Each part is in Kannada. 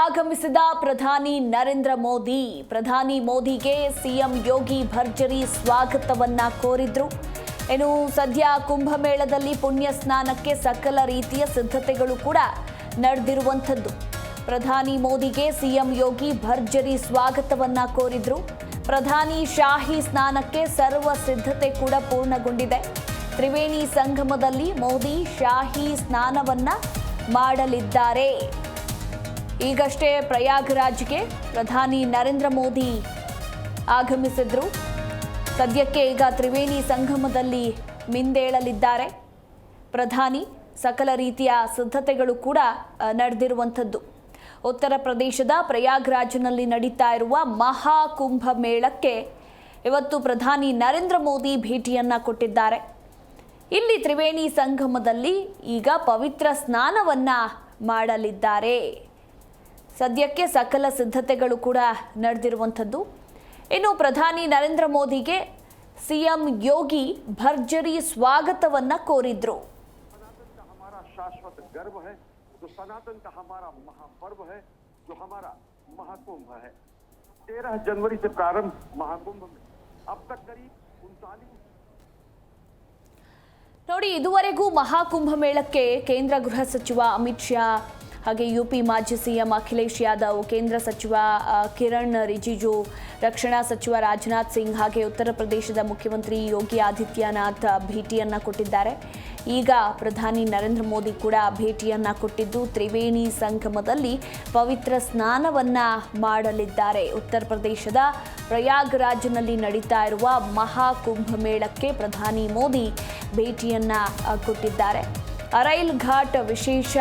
ಆಗಮಿಸಿದ ಪ್ರಧಾನಿ ನರೇಂದ್ರ ಮೋದಿಗೆ ಸಿಎಂ ಯೋಗಿ ಭರ್ಜರಿ ಸ್ವಾಗತವನ್ನ ಕೋರಿದ್ರು. ಇನ್ನು ಸದ್ಯ ಕುಂಭಮೇಳದಲ್ಲಿ ಪುಣ್ಯ ಸ್ನಾನಕ್ಕೆ ಸಕಲ ರೀತಿಯ ಸಿದ್ಧತೆಗಳು ಕೂಡ ನಡೆದಿರುವಂಥದ್ದು. ಪ್ರಧಾನಿ ಮೋದಿಗೆ ಸಿಎಂ ಯೋಗಿ ಭರ್ಜರಿ ಸ್ವಾಗತವನ್ನ ಕೋರಿದ್ರು. ಪ್ರಧಾನಿ ಶಾಹಿ ಸ್ನಾನಕ್ಕೆ ಸರ್ವ ಸಿದ್ಧತೆ ಕೂಡ ಪೂರ್ಣಗೊಂಡಿದೆ. ತ್ರಿವೇಣಿ ಸಂಗಮದಲ್ಲಿ ಮೋದಿ ಶಾಹಿ ಸ್ನಾನವನ್ನ ಮಾಡಲಿದ್ದಾರೆ. ಈಗಷ್ಟೇ ಪ್ರಯಾಗ್ರಾಜ್ಗೆ ಪ್ರಧಾನಿ ನರೇಂದ್ರ ಮೋದಿ ಆಗಮಿಸಿದ್ರು. ಸದ್ಯಕ್ಕೆ ಈಗ ತ್ರಿವೇಣಿ ಸಂಗಮದಲ್ಲಿ ಮಿಂದೇಳಲಿದ್ದಾರೆ ಪ್ರಧಾನಿ. ಸಕಲ ರೀತಿಯ ಸಿದ್ಧತೆಗಳು ಕೂಡ ನಡೆದಿರುವಂಥದ್ದು. ಉತ್ತರ ಪ್ರದೇಶದ ಪ್ರಯಾಗ್ರಾಜ್ನಲ್ಲಿ ನಡೀತಾ ಇರುವ ಮಹಾಕುಂಭ ಮೇಳಕ್ಕೆ ಇವತ್ತು ಪ್ರಧಾನಿ ನರೇಂದ್ರ ಮೋದಿ ಭೇಟಿಯನ್ನ ಕೊಟ್ಟಿದ್ದಾರೆ. ಇಲ್ಲಿ ತ್ರಿವೇಣಿ ಸಂಗಮದಲ್ಲಿ ಈಗ ಪವಿತ್ರ ಸ್ನಾನವನ್ನ ಮಾಡಲಿದ್ದಾರೆ. ಸದ್ಯಕ್ಕೆ ಸಕಲ ಸಿದ್ಧತೆಗಳು ಕೂಡ ನಡೆದಿರುವಂಥದ್ದು. ಇನ್ನು ಪ್ರಧಾನಿ ನರೇಂದ್ರ ಮೋದಿಗೆ ಸಿಎಂ ಯೋಗಿ ಭರ್ಜರಿ ಸ್ವಾಗತವನ್ನ ಕೋರಿದ್ರು. शाश्वत गर्व है जो सनातन का हमारा महापर्व है, जो हमारा महाकुंभ है। 13 जनवरी से प्रारंभ महाकुंभ में अब तक करीब 39 ನೋಡಿ, ಇದುವರೆಗೂ ಮಹಾಕುಂಭ ಮೇಳಕ್ಕೆ ಕೇಂದ್ರ ಗೃಹ ಸಚಿವ ಅಮಿತ್ ಶಾ, ಹಾಗೆ ಯುಪಿ ಮಾಜಿ ಸಿಎಂ ಅಖಿಲೇಶ್ ಯಾದವ್, ಕೇಂದ್ರ ಸಚಿವ ಕಿರಣ್ ರಿಜಿಜು, ರಕ್ಷಣಾ ಸಚಿವ ರಾಜನಾಥ್ ಸಿಂಗ್, ಹಾಗೆ ಉತ್ತರ ಪ್ರದೇಶದ ಮುಖ್ಯಮಂತ್ರಿ ಯೋಗಿ ಆದಿತ್ಯನಾಥ್ ಭೇಟಿಯನ್ನ ಕೊಟ್ಟಿದ್ದಾರೆ. ಈಗ ಪ್ರಧಾನಿ ನರೇಂದ್ರ ಮೋದಿ ಕೂಡ ಭೇಟಿಯನ್ನ ಕೊಟ್ಟಿದ್ದು ತ್ರಿವೇಣಿ ಸಂಗಮದಲ್ಲಿ ಪವಿತ್ರ ಸ್ನಾನವನ್ನ ಮಾಡಲಿದ್ದಾರೆ. ಉತ್ತರ ಪ್ರದೇಶದ ಪ್ರಯಾಗ್ರಾಜ್ನಲ್ಲಿ ನಡೀತಾ ಇರುವ ಮಹಾಕುಂಭ ಮೇಳಕ್ಕೆ ಪ್ರಧಾನಿ ಮೋದಿ ಭೇಟಿಯನ್ನ ಕೊಟ್ಟಿದ್ದಾರೆ. ಅರೈಲ್ ಘಾಟ್ ವಿಶೇಷ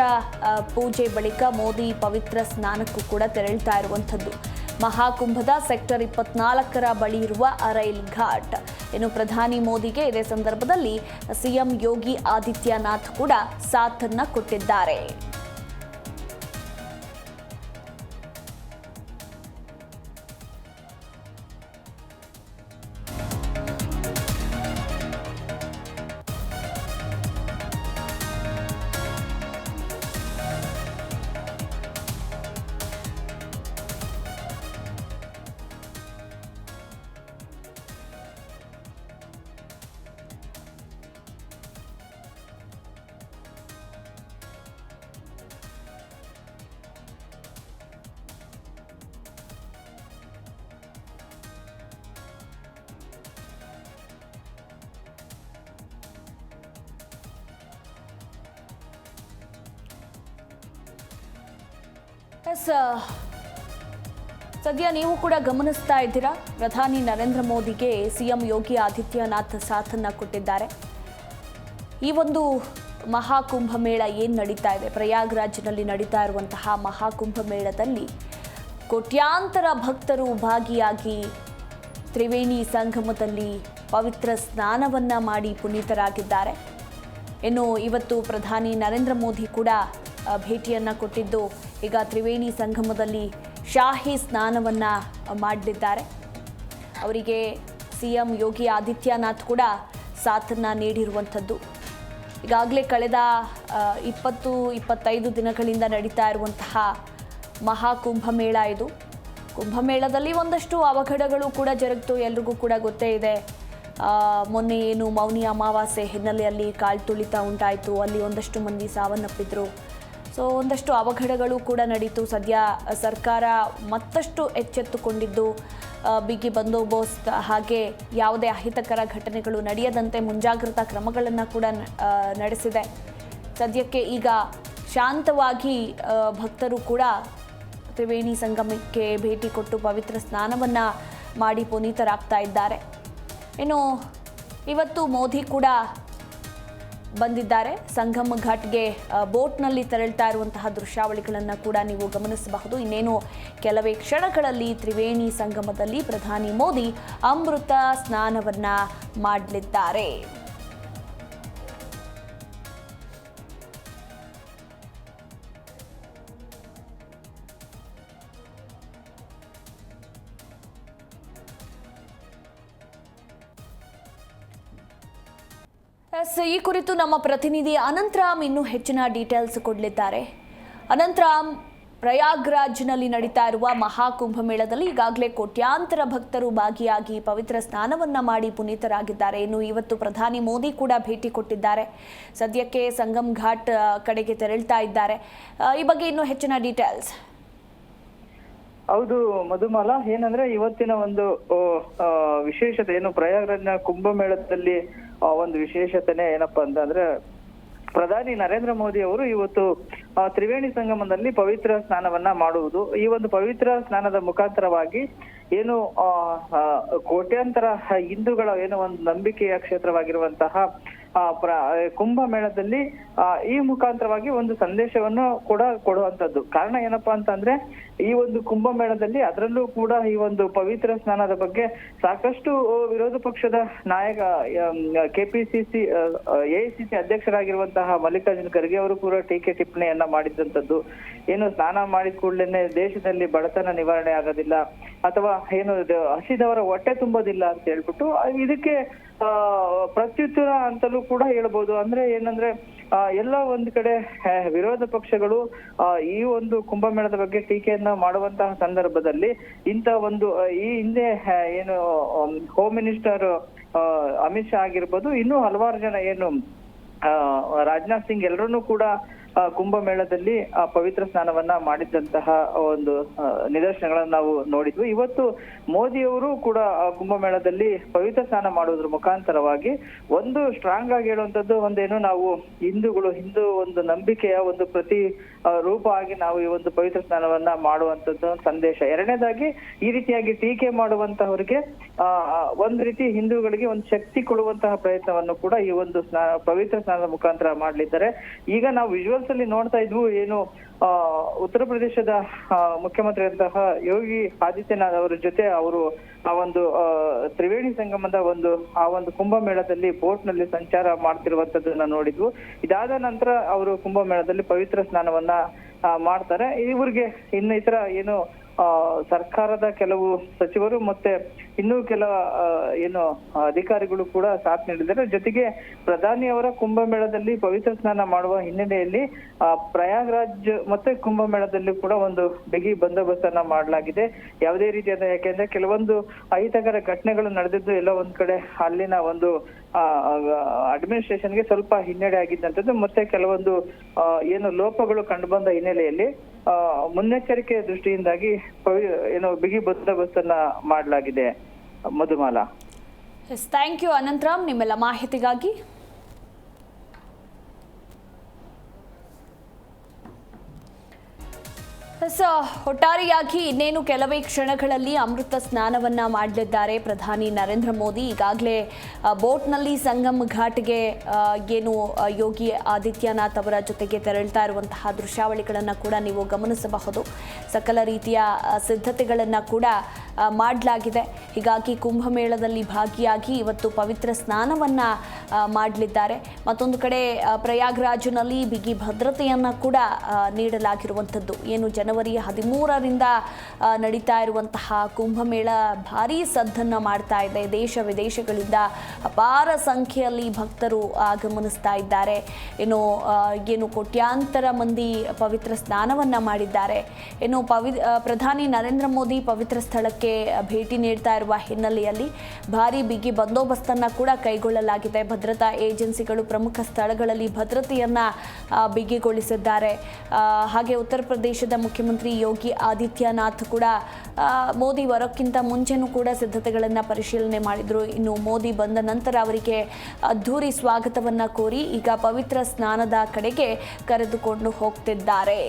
ಪೂಜೆ ಬಳಿಕ ಮೋದಿ ಪವಿತ್ರ ಸ್ನಾನಕ್ಕೂ ಕೂಡ ತೆರಳುತ್ತಾ ಇರುವಂಥದ್ದು. ಮಹಾಕುಂಭದ ಸೆಕ್ಟರ್ 24ರ ಬಳಿ ಇರುವ ಅರೈಲ್ ಘಾಟ್. ಇನ್ನು ಪ್ರಧಾನಿ ಮೋದಿಗೆ ಇದೇ ಸಂದರ್ಭದಲ್ಲಿ ಸಿಎಂ ಯೋಗಿ ಆದಿತ್ಯನಾಥ್ ಕೂಡ ಸಾಥನ್ನ ಕೊಟ್ಟಿದ್ದಾರೆ. ಸದ್ಯ ನೀವು ಕೂಡ ಗಮನಿಸ್ತಾ ಇದ್ದೀರಾ, ಪ್ರಧಾನಿ ನರೇಂದ್ರ ಮೋದಿಗೆ ಸಿಎಂ ಯೋಗಿ ಆದಿತ್ಯನಾಥ್ ಸಾಥನ್ನ ಕೊಟ್ಟಿದ್ದಾರೆ. ಈ ಒಂದು ಮಹಾಕುಂಭ ಮೇಳ ಏನು ನಡೀತಾ ಇದೆ, ಪ್ರಯಾಗ್ರಾಜ್ನಲ್ಲಿ ನಡೀತಾ ಇರುವಂತಹ ಮಹಾಕುಂಭ ಮೇಳದಲ್ಲಿ ಕೋಟ್ಯಾಂತರ ಭಕ್ತರು ಭಾಗಿಯಾಗಿ ತ್ರಿವೇಣಿ ಸಂಗಮದಲ್ಲಿ ಪವಿತ್ರ ಸ್ನಾನವನ್ನ ಮಾಡಿ ಪುನೀತರಾಗಿದ್ದಾರೆ. ಇನ್ನು ಇವತ್ತು ಪ್ರಧಾನಿ ನರೇಂದ್ರ ಮೋದಿ ಕೂಡ ಭೇಟಿಯನ್ನ ಕೊಟ್ಟಿದ್ದು ಈಗ ತ್ರಿವೇಣಿ ಸಂಗಮದಲ್ಲಿ ಶಾಹಿ ಸ್ನಾನವನ್ನ ಮಾಡಲಿದ್ದಾರೆ. ಅವರಿಗೆ ಸಿಎಂ ಯೋಗಿ ಆದಿತ್ಯನಾಥ್ ಕೂಡ ಸಾಥನ್ನ ನೀಡಿರುವಂಥದ್ದು. ಈಗಾಗಲೇ ಕಳೆದ 20-25 ದಿನಗಳಿಂದ ನಡೀತಾ ಇರುವಂತಹ ಮಹಾಕುಂಭ ಮೇಳ ಇದು. ಕುಂಭಮೇಳದಲ್ಲಿ ಒಂದಷ್ಟು ಅವಘಡಗಳು ಕೂಡ ಜರುಗಿತು, ಎಲ್ರಿಗೂ ಕೂಡ ಗೊತ್ತೇ ಇದೆ. ಮೊನ್ನೆ ಏನು ಮೌನಿ ಅಮಾವಾಸ್ಯೆ ಹಿನ್ನೆಲೆಯಲ್ಲಿ ಕಾಲ್ತುಳಿತ ಉಂಟಾಯಿತು, ಅಲ್ಲಿ ಒಂದಷ್ಟು ಮಂದಿ ಸಾವನ್ನಪ್ಪಿದ್ರು. ಸೊ ಒಂದಷ್ಟು ಅವಘಡಗಳು ಕೂಡ ನಡೀತು. ಸದ್ಯ ಸರ್ಕಾರ ಮತ್ತಷ್ಟು ಎಚ್ಚೆತ್ತುಕೊಂಡಿದ್ದು ಬಿಗಿ ಬಂದೋಬಸ್ತ್ ಹಾಗೆ ಯಾವುದೇ ಅಹಿತಕರ ಘಟನೆಗಳು ನಡೆಯದಂತೆ ಮುಂಜಾಗ್ರತಾ ಕ್ರಮಗಳನ್ನು ಕೂಡ ನಡೆಸಿದೆ. ಸದ್ಯಕ್ಕೆ ಈಗ ಶಾಂತವಾಗಿ ಭಕ್ತರು ಕೂಡ ತ್ರಿವೇಣಿ ಸಂಗಮಕ್ಕೆ ಭೇಟಿ ಕೊಟ್ಟು ಪವಿತ್ರ ಸ್ನಾನವನ್ನು ಮಾಡಿ ಪುನೀತರಾಗ್ತಾ ಇದ್ದಾರೆ. ಇನ್ನು ಇವತ್ತು ಮೋದಿ ಕೂಡ ಬಂದಿದ್ದಾರೆ. ಸಂಗಮ ಘಾಟ್ಗೆ ಬೋಟ್ನಲ್ಲಿ ತೆರಳುತ್ತಾ ಇರುವಂತಹ ದೃಶ್ಯಾವಳಿಗಳನ್ನು ಕೂಡ ನೀವು ಗಮನಿಸಬಹುದು. ಇನ್ನೇನು ಕೆಲವೇ ಕ್ಷಣಗಳಲ್ಲಿ ತ್ರಿವೇಣಿ ಸಂಗಮದಲ್ಲಿ ಪ್ರಧಾನಿ ಮೋದಿ ಅಮೃತ ಸ್ನಾನವನ್ನ ಮಾಡಲಿದ್ದಾರೆ. ಈ ಕುರಿತು ನಮ್ಮ ಪ್ರತಿನಿಧಿ ಅನಂತರಾಮ್ ಇನ್ನೂ ಹೆಚ್ಚಿನ ಡೀಟೇಲ್ಸ್ ಕೊಡಲಿದ್ದಾರೆ. ಅನಂತರಾಮ್, ಪ್ರಯಾಗ್ರಾಜ್ನಲ್ಲಿ ನಡೀತಾ ಇರುವ ಮಹಾಕುಂಭಮೇಳದಲ್ಲಿ ಈಗಾಗಲೇ ಕೋಟ್ಯಾಂತರ ಭಕ್ತರು ಭಾಗಿಯಾಗಿ ಪವಿತ್ರ ಸ್ನಾನವನ್ನ ಮಾಡಿ ಪುನೀತರಾಗಿದ್ದಾರೆ. ಇನ್ನು ಇವತ್ತು ಪ್ರಧಾನಿ ಮೋದಿ ಕೂಡ ಭೇಟಿ ಕೊಟ್ಟಿದ್ದಾರೆ. ಸದ್ಯಕ್ಕೆ ಸಂಗಮ್ ಘಾಟ್ ಕಡೆಗೆ ತೆರಳ್ತಾ ಇದ್ದಾರೆ. ಈ ಬಗ್ಗೆ ಇನ್ನೂ ಹೆಚ್ಚಿನ ಡೀಟೇಲ್ಸ್. ಹೌದು ಮಧುಮಾಲಾ, ಏನಂದ್ರೆ ಇವತ್ತಿನ ಒಂದು ವಿಶೇಷತೆ ಏನು, ಪ್ರಯಾಗ್ರಾಜ್ನ ಕುಂಭಮೇಳದಲ್ಲಿ ಒಂದು ವಿಶೇಷತೆನೇ ಏನಪ್ಪಾ ಅಂತಂದ್ರೆ ಪ್ರಧಾನಿ ನರೇಂದ್ರ ಮೋದಿ ಅವರು ಇವತ್ತು ತ್ರಿವೇಣಿ ಸಂಗಮದಲ್ಲಿ ಪವಿತ್ರ ಸ್ನಾನವನ್ನ ಮಾಡುವುದು. ಈ ಒಂದು ಪವಿತ್ರ ಸ್ನಾನದ ಮುಖಾಂತರವಾಗಿ ಏನು ಕೋಟ್ಯಾಂತರ ಹಿಂದೂಗಳ ಏನು ಒಂದು ನಂಬಿಕೆಯ ಕ್ಷೇತ್ರವಾಗಿರುವಂತಹ ಕುಂಭಮೇಳದಲ್ಲಿ ಈ ಮುಖಾಂತರವಾಗಿ ಒಂದು ಸಂದೇಶವನ್ನು ಕೂಡ ಕೊಡುವಂತದ್ದು. ಕಾರಣ ಏನಪ್ಪಾ ಅಂತಂದ್ರೆ ಈ ಒಂದು ಕುಂಭಮೇಳದಲ್ಲಿ ಅದರಲ್ಲೂ ಕೂಡ ಈ ಒಂದು ಪವಿತ್ರ ಸ್ನಾನದ ಬಗ್ಗೆ ಸಾಕಷ್ಟು ವಿರೋಧ ಪಕ್ಷದ ನಾಯಕ ಕೆಪಿಸಿಸಿ ಎಐಸಿಸಿ ಅಧ್ಯಕ್ಷರಾಗಿರುವಂತಹ ಮಲ್ಲಿಕಾರ್ಜುನ್ ಖರ್ಗೆ ಅವರು ಕೂಡ ಟೀಕೆ ಟಿಪ್ಪಣಿಯನ್ನ ಮಾಡಿದಂತದ್ದು. ಏನು ಸ್ನಾನ ಮಾಡಿದ ಕೂಡಲೇ ದೇಶದಲ್ಲಿ ಬಡತನ ನಿವಾರಣೆ ಆಗೋದಿಲ್ಲ ಅಥವಾ ಏನು ಹಸಿದವರ ಹೊಟ್ಟೆ ತುಂಬೋದಿಲ್ಲ ಅಂತ ಹೇಳ್ಬಿಟ್ಟು ಇದಕ್ಕೆ ಪ್ರತ್ಯುತ್ತರ ಅಂತಲೂ ಕೂಡ ಹೇಳ್ಬೋದು. ಅಂದ್ರೆ ಏನಂದ್ರೆ ಎಲ್ಲ ಒಂದ್ ಕಡೆ ವಿರೋಧ ಪಕ್ಷಗಳು ಈ ಒಂದು ಕುಂಭಮೇಳದ ಬಗ್ಗೆ ಟೀಕೆಯನ್ನ ಮಾಡುವಂತಹ ಸಂದರ್ಭದಲ್ಲಿ ಇಂತ ಒಂದು ಈ ಹಿಂದೆ ಏನು ಹೋಮ್ ಮಿನಿಸ್ಟರ್ ಅಮಿತ್ ಶಾ ಆಗಿರ್ಬೋದು, ಇನ್ನೂ ಹಲವಾರು ಜನ ಏನು ರಾಜನಾಥ್ ಸಿಂಗ್ ಎಲ್ಲರನ್ನೂ ಕೂಡ ಕುಂಭಮೇಳದಲ್ಲಿ ಪವಿತ್ರ ಸ್ನಾನವನ್ನ ಮಾಡಿದಂತಹ ಒಂದು ನಿದರ್ಶನಗಳನ್ನ ನಾವು ನೋಡಿದ್ವಿ. ಇವತ್ತು ಮೋದಿಯವರು ಕೂಡ ಕುಂಭಮೇಳದಲ್ಲಿ ಪವಿತ್ರ ಸ್ನಾನ ಮಾಡುವುದ್ರ ಮುಖಾಂತರವಾಗಿ ಒಂದು ಸ್ಟ್ರಾಂಗ್ ಆಗಿ ಹೇಳುವಂತದ್ದು ಒಂದೇನು, ನಾವು ಹಿಂದೂ ಒಂದು ನಂಬಿಕೆಯ ಒಂದು ಪ್ರತಿ ರೂಪ ಆಗಿ ನಾವು ಈ ಒಂದು ಪವಿತ್ರ ಸ್ನಾನವನ್ನ ಮಾಡುವಂತದ್ದು ಸಂದೇಶ. ಎರಡನೇದಾಗಿ ಈ ರೀತಿಯಾಗಿ ಟೀಕೆ ಮಾಡುವಂತಹವರಿಗೆ ಒಂದ್ ರೀತಿ ಹಿಂದೂಗಳಿಗೆ ಒಂದು ಶಕ್ತಿ ಕೊಡುವಂತಹ ಪ್ರಯತ್ನವನ್ನು ಕೂಡ ಈ ಒಂದು ಪವಿತ್ರ ಸ್ನಾನದ ಮುಖಾಂತರ ಮಾಡ್ಲಿದ್ದಾರೆ. ಈಗ ನಾವು ವಿಜುವಲ್ಸ್ ಅಲ್ಲಿ ನೋಡ್ತಾ ಇದ್ವು, ಏನು ಉತ್ತರ ಪ್ರದೇಶದ ಮುಖ್ಯಮಂತ್ರಿ ಅಂತಹ ಯೋಗಿ ಆದಿತ್ಯನಾಥ್ ಅವರ ಜೊತೆ ಅವರು ಆ ಒಂದು ತ್ರಿವೇಣಿ ಸಂಗಮದ ಆ ಒಂದು ಕುಂಭಮೇಳದಲ್ಲಿ ಬೋಟ್ ನಲ್ಲಿ ಸಂಚಾರ ಮಾಡ್ತಿರುವಂತದ್ದನ್ನ ನೋಡಿದ್ವು. ಇದಾದ ನಂತರ ಅವರು ಕುಂಭಮೇಳದಲ್ಲಿ ಪವಿತ್ರ ಸ್ನಾನವನ್ನ ಮಾಡ್ತಾರೆ. ಇವ್ರಿಗೆ ಇನ್ನಿತರ ಏನು ಸರ್ಕಾರದ ಕೆಲವು ಸಚಿವರು ಮತ್ತೆ ಇನ್ನೂ ಕೆಲ ಏನು ಅಧಿಕಾರಿಗಳು ಕೂಡ ಸಾಥ್ ನೀಡಿದ್ದಾರೆ. ಜೊತೆಗೆ ಪ್ರಧಾನಿ ಅವರ ಕುಂಭಮೇಳದಲ್ಲಿ ಪವಿತ್ರ ಸ್ನಾನ ಮಾಡುವ ಹಿನ್ನೆಲೆಯಲ್ಲಿ ಪ್ರಯಾಗ್ರಾಜ್ ಮತ್ತೆ ಕುಂಭಮೇಳದಲ್ಲಿ ಕೂಡ ಒಂದು ಬಿಗಿ ಬಂದೋಬಸ್ತನ್ನ ಮಾಡಲಾಗಿದೆ. ಯಾವುದೇ ರೀತಿಯಾದ, ಯಾಕೆಂದ್ರೆ ಕೆಲವೊಂದು ಅಹಿತಕರ ಘಟನೆಗಳು ನಡೆದಿದ್ದು ಎಲ್ಲ ಒಂದ್ ಕಡೆ ಅಲ್ಲಿನ ಒಂದು ಅಡ್ಮಿನಿಸ್ಟ್ರೇಷನ್ಗೆ ಸ್ವಲ್ಪ ಹಿನ್ನಡೆ ಆಗಿದ್ದಂಥದ್ದು ಮತ್ತೆ ಕೆಲವೊಂದು ಏನು ಲೋಪಗಳು ಕಂಡು ಬಂದ ಹಿನ್ನೆಲೆಯಲ್ಲಿ ಮುನ್ನೆಚ್ಚರಿಕೆ ದೃಷ್ಟಿಯಿಂದಾಗಿ ಏನು ಬಿಗಿ ಬಂದೋಬಸ್ತನ್ನ ಮಾಡಲಾಗಿದೆ. ಮಧುಮಾಲಾ, ಥ್ಯಾಂಕ್ ಯು ಅನಂತರಾಮ್ ನಿಮ್ಮೆಲ್ಲ ಮಾಹಿತಿಗಾಗಿ. ಒಟ್ಟಾರೆಯಾಗಿ ಇನ್ನೇನು ಕೆಲವೇ ಕ್ಷಣಗಳಲ್ಲಿ ಅಮೃತ ಸ್ನಾನವನ್ನ ಮಾಡಲಿದ್ದಾರೆ ಪ್ರಧಾನಿ ನರೇಂದ್ರ ಮೋದಿ. ಈಗಾಗಲೇ ಬೋಟ್ನಲ್ಲಿ ಸಂಗಮ್ ಘಾಟ್ಗೆ ಏನು ಯೋಗಿ ಆದಿತ್ಯನಾಥ್ ಅವರ ಜೊತೆಗೆ ತೆರಳ್ತಾ ಇರುವಂತಹ ದೃಶ್ಯಾವಳಿಗಳನ್ನು ಕೂಡ ನೀವು ಗಮನಿಸಬಹುದು. ಸಕಲ ರೀತಿಯ ಸಿದ್ಧತೆಗಳನ್ನು ಕೂಡ ಮಾಡಲಾಗಿದೆ. ಹೀಗಾಗಿ ಕುಂಭಮೇಳದಲ್ಲಿ ಭಾಗಿಯಾಗಿ ಇವತ್ತು ಪವಿತ್ರ ಸ್ನಾನವನ್ನ ಮಾಡಲಿದ್ದಾರೆ. ಮತ್ತೊಂದು ಕಡೆ ಪ್ರಯಾಗ್ರಾಜ್ನಲ್ಲಿ ಬಿಗಿ ಭದ್ರತೆಯನ್ನು ಕೂಡ ನೀಡಲಾಗಿರುವಂಥದ್ದು. ಏನು ಜನವರಿ 13ರಿಂದ ನಡೀತಾ ಇರುವಂತಹ ಕುಂಭಮೇಳ ಭಾರೀ ಸದ್ದನ್ನು ಮಾಡ್ತಾ ಇದೆ. ದೇಶ ವಿದೇಶಗಳಿಂದ ಅಪಾರ ಸಂಖ್ಯೆಯಲ್ಲಿ ಭಕ್ತರು ಆಗಮನಿಸ್ತಾ ಇದ್ದಾರೆ. ಏನು ಕೋಟ್ಯಾಂತರ ಮಂದಿ ಪವಿತ್ರ ಸ್ನಾನವನ್ನ ಮಾಡಿದ್ದಾರೆ. ಏನು ಪ್ರಧಾನಿ ನರೇಂದ್ರ ಮೋದಿ ಪವಿತ್ರ ಸ್ಥಳಕ್ಕೆ ಭೇಟಿ ನೀಡ್ತಾ ಇರುವ ಹಿನ್ನೆಲೆಯಲ್ಲಿ ಭಾರೀ ಬಿಗಿ ಬಂದೋಬಸ್ತನ್ನ ಕೂಡ ಕೈಗೊಳ್ಳಲಾಗಿದೆ. ಭದ್ರತಾ ಏಜೆನ್ಸಿಗಳು ಪ್ರಮುಖ ಸ್ಥಳಗಳಲ್ಲಿ ಭದ್ರತೆಯನ್ನ ಬಿಗಿಗೊಳಿಸಿದ್ದಾರೆ. ಹಾಗೆ ಉತ್ತರ ಪ್ರದೇಶದ ಮುಖ್ಯಮಂತ್ರಿ ಯೋಗಿ ಆದಿತ್ಯನಾಥ್ ಕೂಡ ಮೋದಿ ಬರೋಕ್ಕಿಂತ ಮುಂಚೆನೂ ಕೂಡ ಸಿದ್ಧತೆಗಳನ್ನು ಪರಿಶೀಲನೆ ಮಾಡಿದರು. ಇನ್ನು ಮೋದಿ ಬಂದ ನಂತರ ಅವರಿಗೆ ಅದ್ಧೂರಿ ಸ್ವಾಗತವನ್ನ ಕೋರಿ ಈಗ ಪವಿತ್ರ ಸ್ನಾನದ ಕಡೆಗೆ ಕರೆದುಕೊಂಡು ಹೋಗ್ತಿದ್ದಾರೆ.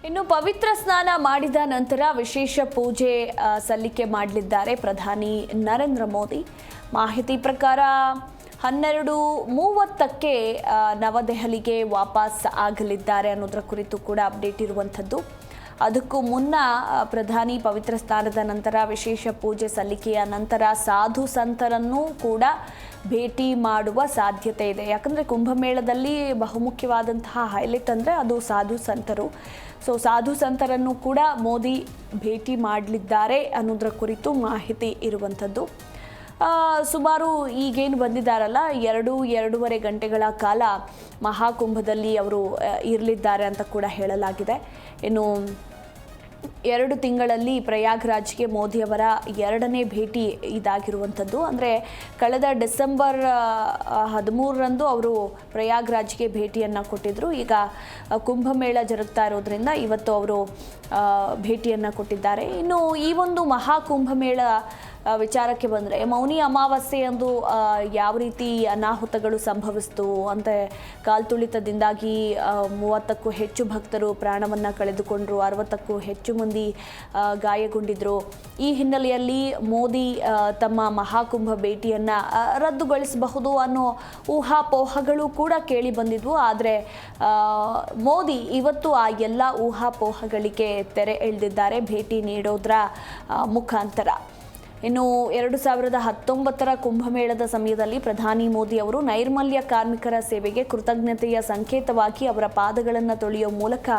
ಇನ್ನು ಪವಿತ್ರ ಸ್ನಾನ ಮಾಡಿದ ನಂತರ ವಿಶೇಷ ಪೂಜೆ ಸಲ್ಲಿಕೆ ಮಾಡಲಿದ್ದಾರೆ ಪ್ರಧಾನಿ ನರೇಂದ್ರ ಮೋದಿ. ಮಾಹಿತಿ ಪ್ರಕಾರ 12:30ಕ್ಕೆ ನವದೆಹಲಿಗೆ ವಾಪಸ್ ಆಗಲಿದ್ದಾರೆ ಅನ್ನೋದರ ಕುರಿತು ಕೂಡ ಅಪ್ಡೇಟ್ ಇರುವಂಥದ್ದು. ಅದಕ್ಕೂ ಮುನ್ನ ಪ್ರಧಾನಿ ಪವಿತ್ರ ಸ್ನಾನದ ನಂತರ ವಿಶೇಷ ಪೂಜೆ ಸಲ್ಲಿಕೆಯ ನಂತರ ಸಾಧು ಸಂತರನ್ನು ಕೂಡ ಭೇಟಿ ಮಾಡುವ ಸಾಧ್ಯತೆ ಇದೆ. ಯಾಕಂದರೆ ಕುಂಭಮೇಳದಲ್ಲಿ ಬಹುಮುಖ್ಯವಾದಂತಹ ಹೈಲೈಟ್ ಅಂದರೆ ಅದು ಸಾಧು ಸಂತರು. ಸೊ ಸಾಧು ಸಂತರನ್ನು ಕೂಡ ಮೋದಿ ಭೇಟಿ ಮಾಡಲಿದ್ದಾರೆ ಅನ್ನೋದರ ಕುರಿತು ಮಾಹಿತಿ ಇರುವಂಥದ್ದು. ಸುಮಾರು ಈಗೇನು ಬಂದಿದ್ದಾರಲ್ಲ 2-2.5 ಗಂಟೆಗಳ ಕಾಲ ಮಹಾಕುಂಭದಲ್ಲಿ ಅವರು ಇರಲಿದ್ದಾರೆ ಅಂತ ಕೂಡ ಹೇಳಲಾಗಿದೆ. ಇನ್ನು 2 ತಿಂಗಳಲ್ಲಿ ಪ್ರಯಾಗ್ರಾಜ್ಗೆ ಮೋದಿಯವರ 2ನೇ ಭೇಟಿ ಇದಾಗಿರುವಂಥದ್ದು. ಅಂದರೆ ಕಳೆದ ಡಿಸೆಂಬರ್ 13ರಂದು ಅವರು ಪ್ರಯಾಗ್ರಾಜ್ಗೆ ಭೇಟಿಯನ್ನು ಕೊಟ್ಟಿದ್ದರು. ಈಗ ಕುಂಭಮೇಳ ಜರುಗ್ತಾ ಇರೋದ್ರಿಂದ ಇವತ್ತು ಅವರು ಭೇಟಿಯನ್ನು ಕೊಟ್ಟಿದ್ದಾರೆ. ಇನ್ನು ಈ ಒಂದು ಮಹಾಕುಂಭಮೇಳ ವಿಚಾರಕ್ಕೆ ಬಂದರೆ ಮೌನಿ ಅಮಾವಾಸ್ಯೆಯಂದು ಯಾವ ರೀತಿ ಅನಾಹುತಗಳು ಸಂಭವಿಸಿತು ಅಂತ ಕಾಲ್ತುಳಿತದಿಂದಾಗಿ 30ಕ್ಕೂ ಹೆಚ್ಚು ಭಕ್ತರು ಪ್ರಾಣವನ್ನು ಕಳೆದುಕೊಂಡರು, 60ಕ್ಕೂ ಹೆಚ್ಚು ಮಂದಿ ಗಾಯಗೊಂಡಿದ್ದರು. ಈ ಹಿನ್ನೆಲೆಯಲ್ಲಿ ಮೋದಿ ತಮ್ಮ ಮಹಾಕುಂಭ ಭೇಟಿಯನ್ನು ರದ್ದುಗೊಳಿಸಬಹುದು ಅನ್ನೋ ಊಹಾಪೋಹಗಳು ಕೂಡ ಕೇಳಿ ಬಂದಿದ್ವು. ಆದರೆ ಮೋದಿ ಇವತ್ತು ಆ ಎಲ್ಲ ಊಹಾಪೋಹಗಳಿಗೆ ತೆರೆ ಎಳೆದಿದ್ದಾರೆ ಭೇಟಿ ನೀಡೋದ್ರ ಮುಖಾಂತರ. ಇನ್ನು 2019ರ ಕುಂಭಮೇಳದ ಸಮಯದಲ್ಲಿ ಪ್ರಧಾನಿ ಮೋದಿ ಅವರು ನೈರ್ಮಲ್ಯ ಕಾರ್ಮಿಕರ ಸೇವೆಗೆ ಕೃತಜ್ಞತೆಯ ಸಂಕೇತವಾಗಿ ಅವರ ಪಾದಗಳನ್ನು ತೊಳೆಯುವ ಮೂಲಕ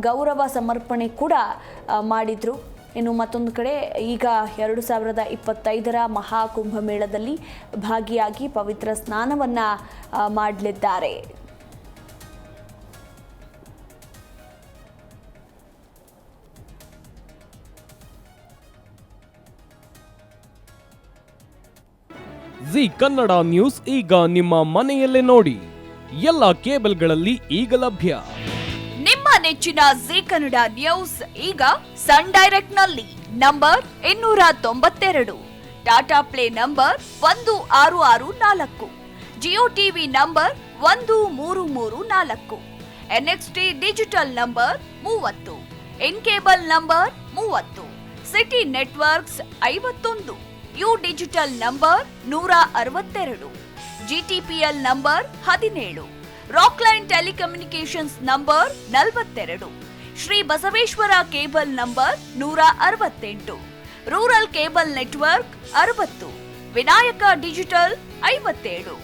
ಗೌರವ ಸಮರ್ಪಣೆ ಕೂಡ ಮಾಡಿದರು. ಇನ್ನು ಮತ್ತೊಂದು ಕಡೆ ಈಗ 2025ರ ಮಹಾಕುಂಭಮೇಳದಲ್ಲಿ ಭಾಗಿಯಾಗಿ ಪವಿತ್ರ ಸ್ನಾನವನ್ನು ಮಾಡಲಿದ್ದಾರೆ. ಜಿ ಕನ್ನಡ ನ್ಯೂಸ್ ಈಗ ನಿಮ್ಮ ಮನೆಯಲ್ಲೇ ನೋಡಿ. ಎಲ್ಲ ಕೇಬಲ್ಗಳಲ್ಲಿ ಈಗ ಲಭ್ಯ. ನಿಮ್ಮ ನೆಚ್ಚಿನ ಜಿ ಕನ್ನಡ ನ್ಯೂಸ್ ಈಗ ಸನ್ ಡೈರೆಕ್ಟ್ ನಲ್ಲಿ number 292, Tata play number 1664, Jio TV number 1334, NXT digital number 30, in cable number 30, city networks 51, U digital number 162, GTPL number 17, Rockline telecommunications number 42, Shri Basaveshwara cable number 168, rural cable network 60, Vinayaka digital 57,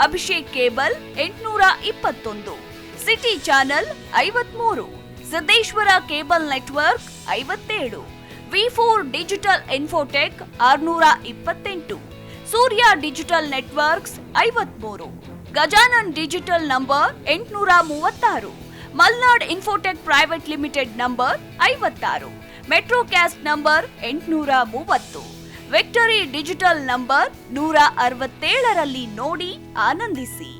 Abhishek cable 821, city channel 53, Siddeshwara cable network 57, V4 digital Infotech 628, Surya digital networks 53, Gajanan digital number 836, Malnad Infotech private limited number 56, Metrocast number 830, Victory digital number 167ರಲ್ಲಿ ನೋಡಿ ಆನಂದಿಸಿ.